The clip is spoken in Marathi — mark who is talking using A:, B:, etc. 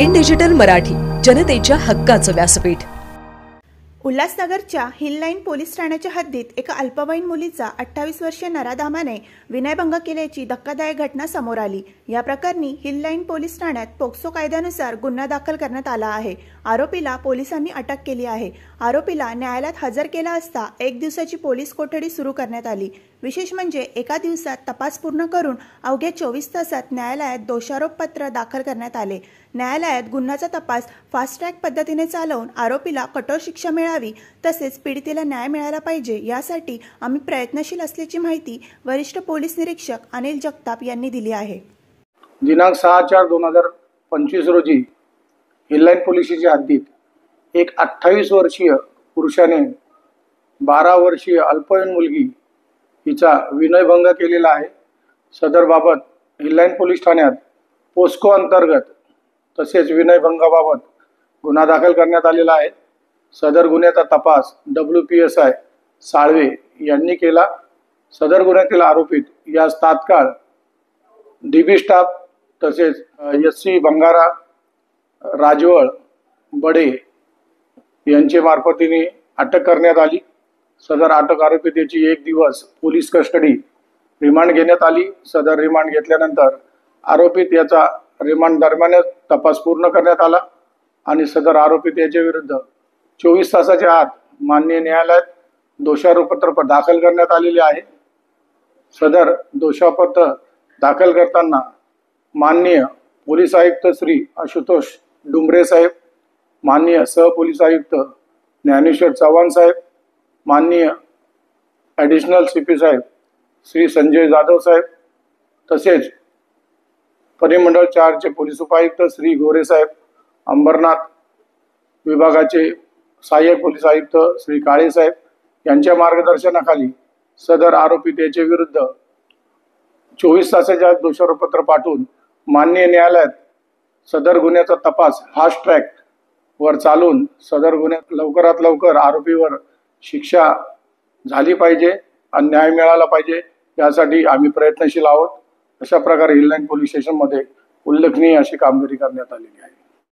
A: इन डिजिटल मराठी, जनतेच्या हक्काचं व्यासपीठ।
B: उल्हासनगरच्या हिल लाईन पोलीस ठाण्याच्या हद्दीत एका अल्पवयीन मुलीचा 28 वर्षीय नराधामाने विनयभंग केल्याची धक्कादायक घटना समोर आली। या प्रकरणी हिल लाईन पोलीस ठाण्यात पोक्सो कायद्यानुसार गुन्हा दाखल करण्यात आला आहे। आरोपीला पोलिसांनी अटक केली आहे। आरोपीला न्यायालयात हजर केला असता 1 दिवसाची पोलीस कोठडी सुरू करण्यात आली। विशेष म्हणजे एका दिवसात तपास पूर्ण करून अवघ्या 24 तासात न्यायालयात दोषारोपपत्र दाखल करण्यात आले। न्यायालयात गुन्ह्याचा तपास फास्ट ट्रॅक पद्धतीने चालवून आरोपीला कठोर शिक्षा मिळावी तसेच पीडितेला न्याय मिळाला पाहिजे यासाठी आम्ही प्रयत्नशील असल्याची माहिती वरिष्ठ पोलीस निरीक्षक अनिल जगताप यांनी दिली आहे।
C: दिनांक 6/4/2025 रोजी हिल लाईन पोलिसाच्या हद्दीत एक 28 वर्षीय पुरुषाने 12 वर्षीय अल्पवयीन मुलगी हिचा विनयभंग केलेला आहे। सदर बाबत हिल लाईन पोलीस ठाण्यात पोस्को अंतर्गत तसेच विनयभंगाबाबत गुन्हा दाखल करण्यात आलेला आहे। सदर गुन्ह्याचा तपास WPSI साळवे यांनी केला। सदर गुन्ह्यातील आरोपीत यास तात्काळ DB स्टाफ तसेच SC बंगारा राजवळ बडे यांचे मार्फतीने अटक करण्यात आली। सदर अटक आरोपीत याची 1 दिवस पोलीस कस्टडी रिमांड घेण्यात आली। सदर रिमांड घेतल्यानंतर आरोपीत याचा रिमांड दरम्यान तपास पूर्ण करण्यात आला आणि सदर आरोपीत याच्या विरुद्ध 24 तासाच्या आत माननीय न्यायालयात दोषारोपपत्र दाखल करण्यात आलेले आहे। सदर दोषारोपपत्र दाखल करताना माननीय पोलीस आयुक्त श्री आशुतोष डुमरे साहेब, माननीय सहपोलीस आयुक्त ज्ञानेश्वर चव्हाण साहेब, माननीय ॲडिशनल CP साहेब श्री संजय जाधव साहेब तसेच परिमंडळ 4 चे पोलीस उपायुक्त श्री गोरे साहेब, अंबरनाथ विभागाचे सहाय्यक पोलीस आयुक्त श्री काळे साहेब यांच्या मार्गदर्शनाखाली सदर आरोपीत याच्या विरुद्ध 24 तासाच्या आत दोषारोपपत्र पाठवून माननीय न्यायालयात सदर गुन्ह्याचा तपास फास्ट ट्रॅक वर चालून सदर गुन्ह्यात लवकरात लवकर आरोपीवर शिक्षा झाली पाहिजे आणि न्याय मिळाला पाहिजे यासाठी आम्ही प्रयत्नशील आहोत। अशा प्रकारे हिल लाईन पोलीस स्टेशनमध्ये उल्लेखनीय अशी कामगिरी करण्यात आलेली आहे।